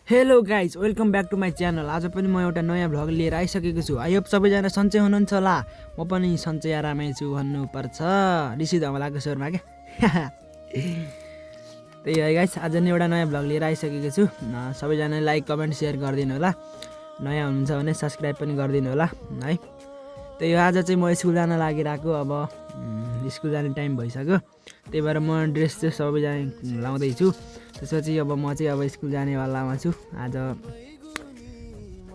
Hello guys welcome back to my channel. आज पनि म एउटा नयाँ भ्लग लिएर आइसकेको छु। आई होप सबैजना सन्चै हुनुहुन्छ होला। म पनि सन्चै आरामै छु भन्नुपर्छ। ऋषि धमलाको स्वरमा क्या त्यही है गाइज, आज नि एउटा नयाँ भ्लग लिएर आइसकेको छु। सबैजना लाइक कमेन्ट सेयर गरिदिनु होला। नयाँ हुनुहुन्छ भने सब्सक्राइब पनि गरिदिनु होला है। त्यही हो, आज चाहिँ म स्कुल जान लागिरहेको। अब स्कुल जाने टाइम भइसक्यो, त्यही भएर म ड्रेस चाहिँ सबैजना लाउँदैछु। त्यसपछि अब म चाहिँ अब स्कुल जानेवालामा छु। आज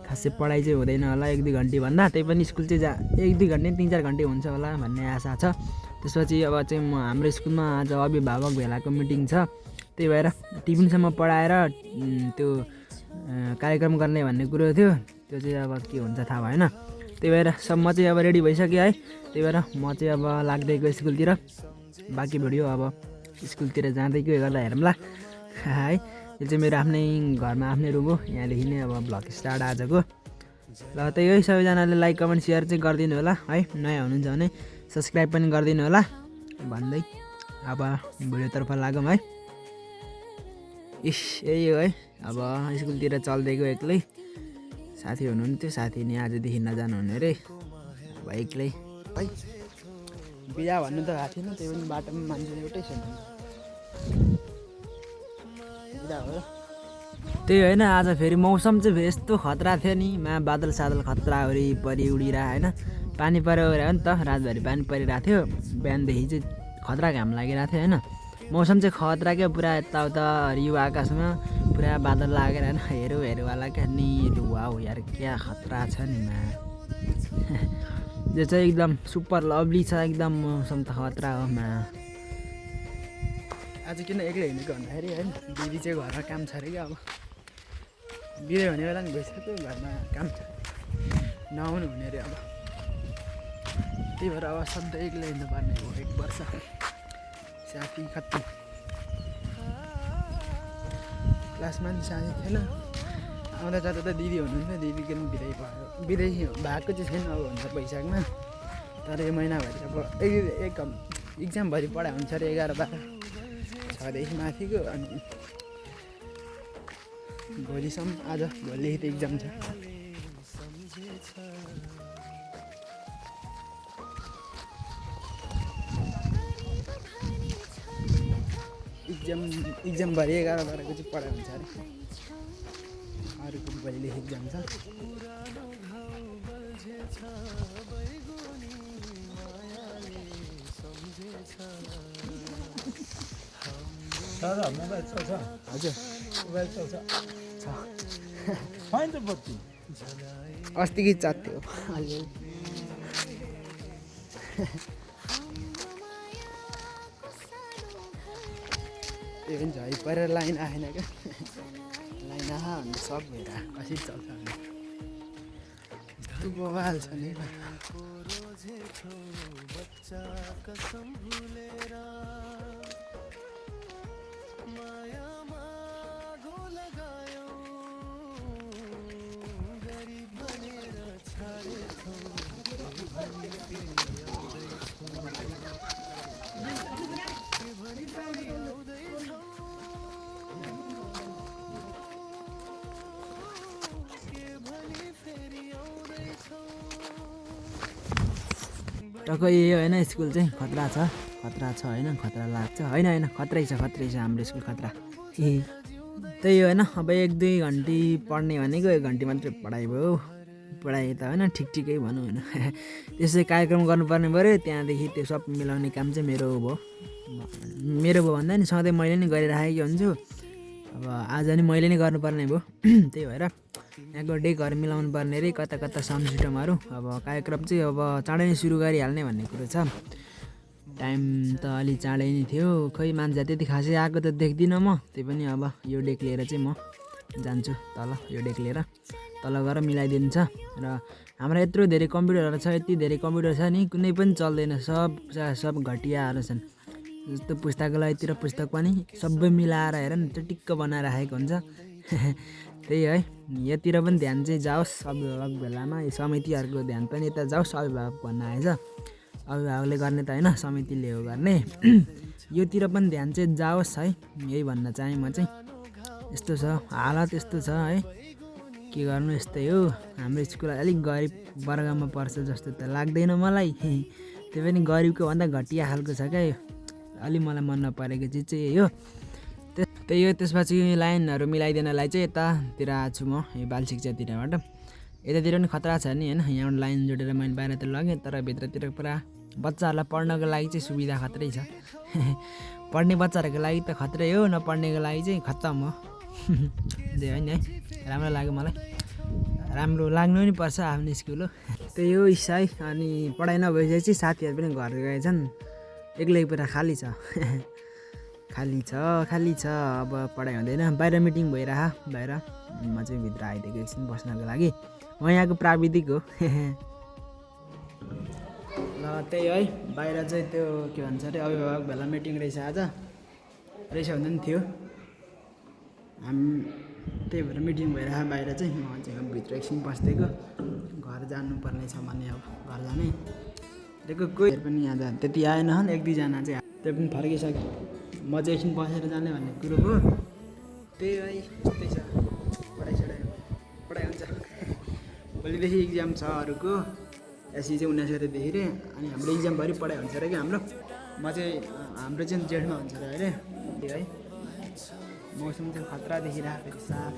खासै पढाइ चाहिँ हुँदैन होला 1-2 घन्टे भन्दा, त्यही पनि स्कुल चाहिँ 1-2 घन्टे 3-4 घन्टे हुन्छ होला भन्ने आशा छ। त्यसपछि अब चाहिँ म हाम्रो स्कुलमा आज अभिभावक भेलाको मिटिङ छ, त्यही भएर टिफिनसम्म पढाएर त्यो कार्यक्रम गर्ने भन्ने कुरो थियो। त्यो चाहिँ अब के हुन्छ थाहा भएन। त्यही भएर म चाहिँ अब रेडी भइसक्यो है। त्यही भएर म चाहिँ अब लाग्दैको स्कुलतिर। बाँकी भिडियो अब स्कुलतिर जाँदैको गर्दा हेरौँला है। यो चाहिँ मेरो आफ्नै घरमा आफ्नै रुम हो। यहाँदेखि नै अब भ्लग स्टार्ट आजको। ल त्यही है, सबैजनाले लाइक कमेन्ट सेयर चाहिँ गरिदिनु होला है। नयाँ हुनुहुन्छ भने सब्सक्राइब पनि गरिदिनु होला भन्दै अब भिडियोतर्फ लागौँ है। यही हो है, अब स्कुलतिर चल्दैको एक्लै। साथी हुनुहुन्थ्यो, साथी नि आजदेखि नजानु हुने अरे। अब एक्लै है। बिदा भन्नु त भएको थिएन, त्यही पनि बाटोमा मान्छे एउटै छैन। त्यही होइन, आज फेरि मौसम चाहिँ यस्तो खतरा थियो नि। बादल सादल खतरा वरिपरि उडिरहेको होइन। पानी पऱ्यो हो नि त, रातभरि पानी परिरहेको थियो। बिहानदेखि चाहिँ खतरा घाम लागिरहेको थियो होइन। मौसम चाहिँ खतरा क्या, पुरा यताउता हरियो आकाशमा पुरा बादल लागेर होइन। हेरौँवाला क्या निलो। वाउ यार क्या खतरा छ नि यो चाहिँ एकदम सुपर लभली छ एकदम। मौसम त खतरा हो आज किन एक्लै हिँडेको भन्दाखेरि होइन, दिदी चाहिँ घरमा काम छ अरे क्या। अब बिदा भने बेला नि गइसक्यो, घरमा काम छ, नआउनु हुने अरे। अब त्यही भएर अब सधैँ एक्लै हिँड्नु पर्ने हो 1 वर्ष। साथी खत्तम, क्लासमा नि साथी थिएन। आउँदा जाँदा त दिदी हुनुहुन्थ्यो, दिदीको पनि बिदै भएको चाहिँ छैन अब हुन्छ वैशाखमा। तर यो महिनाभरि अब इक्जामभरि पढाइ हुन्छ अरे 11-12 6देखि माथिको। अनि भोलिसम्म आज भोलिदेखि त इक्जाम छ। इक्जामभरि 11-12को चाहिँ पढाइ हुन्छ अरे। अरूको भोलिदेखि इक्जाम छ। मोबाइल चल्छ? हजुर मोबाइल चल्छ छ। छैन त बत्ती। अस्तिकै च्यात्थ्यो अलि। त्यो पनि झै परेर लाइन आएन क्या। लाइन आहा भने सब भएर कसरी चल्छ भने बवाल छ नि। टक्क यही होइन, स्कुल चाहिँ खतरा छ होइन, खतरा लाग्छ होइन। खत्रै छ हाम्रो स्कुल खतरा। त्यही होइन, अब 1-2 घन्टे पढ्ने भनेको 1 घन्टे मात्रै पढाइ भयो। पढाइ त होइन, ठिकै भनौँ होइन। त्यसै कार्यक्रम गर्नुपर्ने पऱ्यो, त्यहाँदेखि त्यो सब मिलाउने काम चाहिँ मेरो भयो भन्दा नि सधैँ मैले नै गरिराखेको हुन्छु। अब आज नि मैले नै गर्नुपर्ने भयो। त्यही भएर यहाँको डेकहरू मिलाउनु पर्ने अरे, कता साउन्ड सिस्टमहरू। अब कार्यक्रम चाहिँ अब चाँडै नै सुरु गरिहाल्ने भन्ने कुरो छ। टाइम त अलि चाँडै नै थियो। खोइ मान्छे त्यति खासै आएको त देख्दिनँ म। त्यही पनि अब यो डेक लिएर चाहिँ म जान्छु तल। यो डेक लिएर तल गएर मिलाइदिन्छ। र हाम्रो यत्रो धेरै कम्प्युटरहरू छ, यति धेरै कम्प्युटर छ नि, कुनै पनि चल्दैन। सब घटियाहरू छन्। जस्तो पुस्तकालयतिर पुस्तक पनि सबै मिलाएर हेर न, टिक्क बनाएर राखेको हुन्छ। त्यही है, यतिर पनि ध्यान चाहिँ जाओस् अभिभावक बेलामा। यो समितिहरूको ध्यान पनि यता जाओस्, अभिभावक भन्न आएछ। अभिभावकले गर्ने त होइन, समितिले हो गर्ने। योतिर पनि ध्यान चाहिँ जाओस् है, यही भन्न चाहेँ म चाहिँ। यस्तो छ हालत यस्तो छ है के गर्नु यस्तै हो हाम्रो स्कुल अलिक गरिब वर्गमा पर्छ जस्तो त लाग्दैन मलाई त्यो पनि गरिबको भन्दा घटिया खालको छ क्या यो अलि मलाई मन नपरेको चिज चाहिँ यही हो त्यही हो त्यसपछि लाइनहरू मिलाइदिनलाई चाहिँ यतातिर आएको छु म यो बाल शिक्षातिरबाट यतातिर पनि खतरा छ नि होइन यहाँबाट लाइन जोडेर मैले बाहिरतिर लगेँ तर भित्रतिर पुरा बच्चाहरूलाई पढ्नको लागि चाहिँ सुविधा खत्रै छ पढ्ने बच्चाहरूको लागि त खत्रै हो नपढ्नेको लागि चाहिँ खत्तम हो त्यही हो नि है राम्रो लाग्यो मलाई राम्रो लाग्नु पनि पर्छ आफ्नो स्कुल हो त्यही हो इसाई अनि पढाइ नभइसकेपछि साथीहरू पनि घर गएछन् एक्लै पुरा खाली छ खाली छ अब पढाइ हुँदैन बाहिर मिटिङ भइरह बाहिर म चाहिँ भित्र आइदिएको एकछिन बस्नको लागि म यहाँको प्राविधिक हो ल त्यही है बाहिर चाहिँ त्यो के भन्छ अरे अभिभावक भेला मिटिङ रहेछ आज रहेछ भन्दा पनि थियो त्यही भएर मिटिङ भइरह बाहिर चाहिँ म चाहिँ भित्र एकछिन बसिदिएको घर जानुपर्ने छ भने अब घर जाने दिएको कोही पनि आज त्यति आएन एक दुईजना चाहिँ त्यो पनि फर्किसक्यो म चाहिँ एकछिन बसेर जाने भन्ने कुरो हो त्यही है त्यस्तै छ पढाइ हुन्छ भोलिदेखि इक्जाम छ अरूको एससी चाहिँ 19 गतेदेखि रे अनि हाम्रो इक्जामभरि पढाइ हुन्छ अरे कि हाम्रो म चाहिँ हाम्रो चाहिँ जेठमा हुन्छ अरे अहिले त्यही है मौसम चाहिँ खतरा देखिरहेको फेरि साफ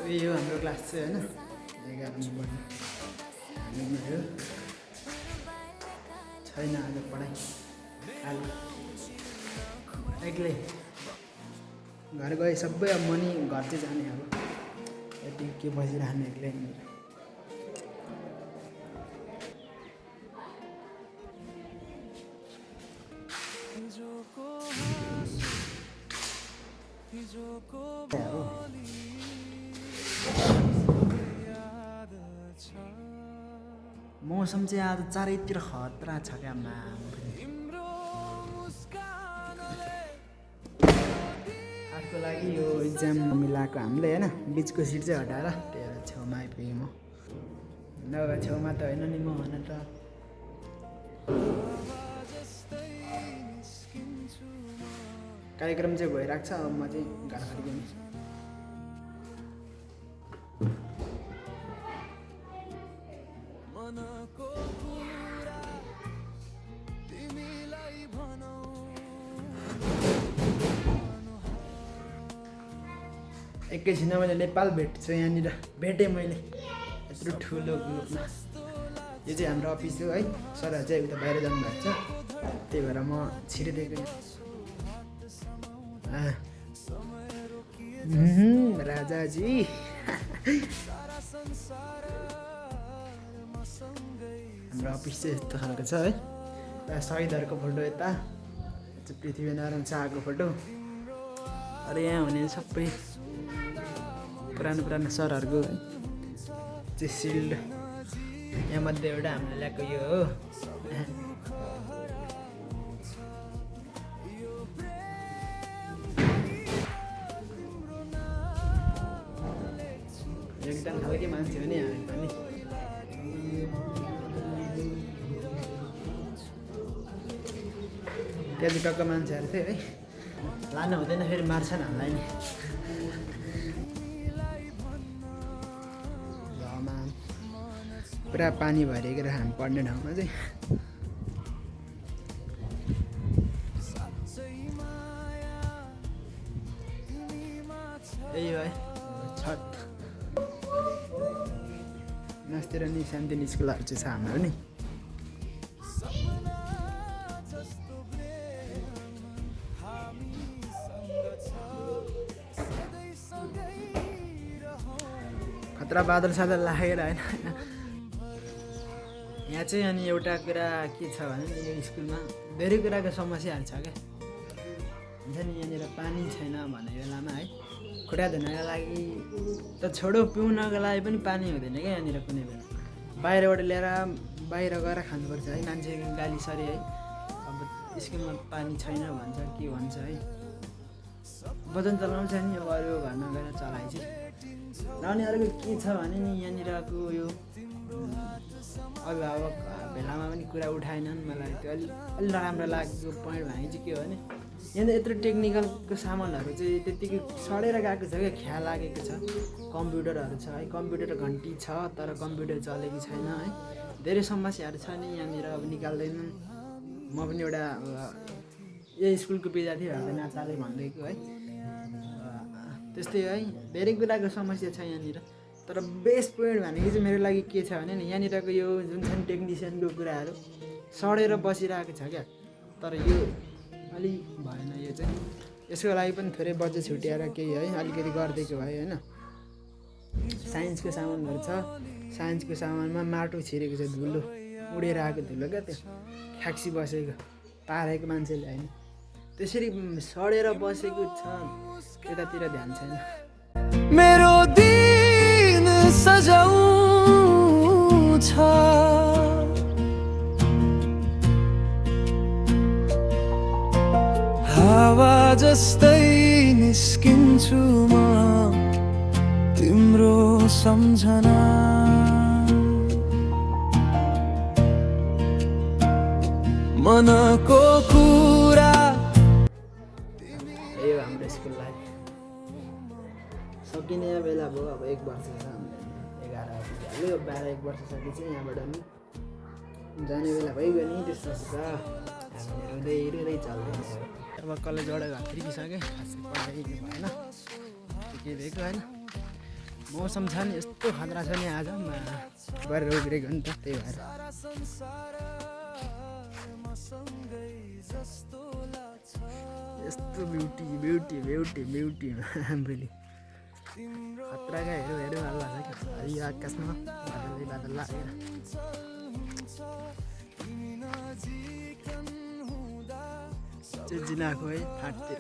यही हो हाम्रो क्लास चाहिँ होइन 11 नम्बर छैन आज पढाइ खाली एक्लै घर गए सबै अब म नि घर चाहिँ जाने अब यति के बसिरहने एक्लै मौसम चाहिँ आज चारैतिर खतरा छ क्या आजको लागि यो इक्जाम मिलाएको हामीले होइन बिचको सिट चाहिँ हटाएर त्यही भएर छेउमा आइपुगेँ म नभए छेउमा त होइन नि म हुन त कार्यक्रम चाहिँ भइरहेको छ अब म चाहिँ घर फर्किने एकैछिनमा मैले नेपाल भेट्छु यहाँनिर भेटेँ मैले यत्रो ठुलो ग्रुपमा यो चाहिँ हाम्रो अफिस हो है सरहरू चाहिँ उता बाहिर जानुभएको छ त्यही भएर म छिरिदिएको राजाजी हाम्रो अफिस चाहिँ यस्तो खालको छ है शहीदहरूको फोटो यता पृथ्वीनारायण शाहको फोटो अरे यहाँ हुने सबै पुरानो सरहरूको चाहिँ सिल्ड यहाँ मध्ये एउटा हामीले ल्याएको यो हो एकदम खालकै मान्छे हो नि हामी पनि त्यहाँ चाहिँ टक्क मान्छेहरू थियो है लानु हुँदैन फेरि मार्छन् हामीलाई नि पुरा पानी भरिएको रहेछ हामी पढ्ने ठाउँमा चाहिँ यही हो है छत नास्तिर नि सानोतिनो स्कुलहरू चाहिँ छ हाम्रो नि खतरा बादल सादल लागेर होइन यहाँ चाहिँ अनि एउटा कुरा के छ भने यो स्कुलमा धेरै कुराको समस्याहरू छ क्या हुन्छ नि यहाँनिर पानी छैन भन्ने बेलामा है खुट्टा धुनको लागि त छोडो पिउनको लागि पनि पानी हुँदैन क्या यहाँनिर कुनै बेला बाहिरबाट ल्याएर बाहिर गएर खानुपर्छ है मान्छे गाली सरी है अब स्कुलमा पानी छैन भन्छ के भन्छ है वजन चलाउँछ नि अब अरू घरमा गएर चलाइ चाहिँ र अनि अर्को के छ भने नि यहाँनिरको यो अभिभावक बेलामा पनि कुरा उठाएनन्। मलाई त्यो अलि नराम्रो लागेको पोइन्ट भनेको चाहिँ के हो भने यहाँ यत्रो टेक्निकलको सामानहरू चाहिँ त्यत्तिकै सडेर गएको छ क्या, ख्याल लागेको छ। कम्प्युटरहरू छ है, कम्प्युटर घन्टी छ तर कम्प्युटर चलेको छैन है। धेरै समस्याहरू छ नि यहाँनिर, अब निकाल्दैनन्। म पनि एउटा यही स्कुलको विद्यार्थी भएर नचाले भन्दैको है। त्यस्तै है, धेरै कुराको समस्या छ यहाँनिर। तर बेस्ट पोइन्ट भनेको चाहिँ मेरो लागि के छ भने नि यहाँनिरको यो जुन छ नि टेक्निसियनको कुराहरू सडेर बसिरहेको छ क्या। तर यो अलि भएन, यो चाहिँ यसको लागि पनि थोरै बजेट छुट्याएर केही है अलिकति गरिदिएको भए होइन। साइन्सको सामानहरू छ, साइन्सको सामानमा माटो छिरेको छ, धुलो उडेर आएको धुलो क्या, त्यो फ्याक्सी बसेको पारेको मान्छेले होइन। त्यसरी सडेर बसेको छ, त्यतातिर ध्यान छैन। मेरो दिन सजाउँछ हावा जस्तै निस्किन्छु म तिम्रो सम्झना मनको कुरा यो हाम्रो स्कुल लाइफ सकिने बेला भयो। अब 1 वर्ष छ, 11 पुगिहाल्यो, 12-1 वर्ष सकेपछि यहाँबाट नि जाने बेला भइगयो नि। त्यस्तो छ हामी रुँदै रुँदै चल्दैछ। अब कलेजबाट घर फर्किसकेँ, खासै पढाइ भएन, के दिएको होइन। मौसम छ नि यस्तो खतरा छ नि आज गरेर उब्रेको नि त, त्यही भएर यस्तो ब्युटी ब्युटी ब्युटी ब्युटी आम्बेली खतराका हेरौँ हेरौँ अल्लाह यो आकाशमा बादलै बादल लागेर चिनाएको है फाटतिर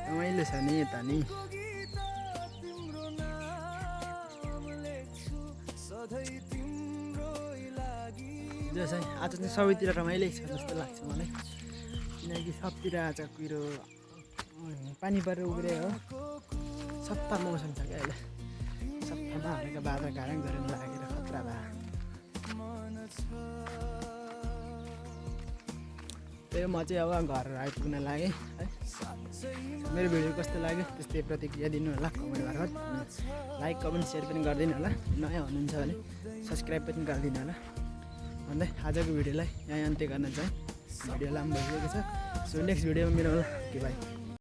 रमाइलो छ नि यता नि। जस है आज चाहिँ सबैतिर रमाइलै छ जस्तो लाग्छ मलाई, किनकि सबतिर आज कुरो पानी परेर उब्रे हो। सफा मौसम छ क्या अहिले, सफामा हरेका बाधा घाराङ गरेर लागेर खतरा भए। त्यही म चाहिँ अब घर आइपुग्न लागेँ है। मेरो भिडियो कस्तो लाग्यो त्यस्तै प्रतिक्रिया दिनु होला कमेन्ट मार्फत। लाइक कमेन्ट सेयर पनि गरिदिनु होला, नयाँ हुनुहुन्छ भने सब्सक्राइब पनि गरिदिनु होला भन्दै आजको भिडियोलाई यहीँ अन्त्य गर्न चाहेँ। भिडियो लामो भइसकेको छ, सो नेक्स्ट भिडियोमा मिलाउँला। Okay by.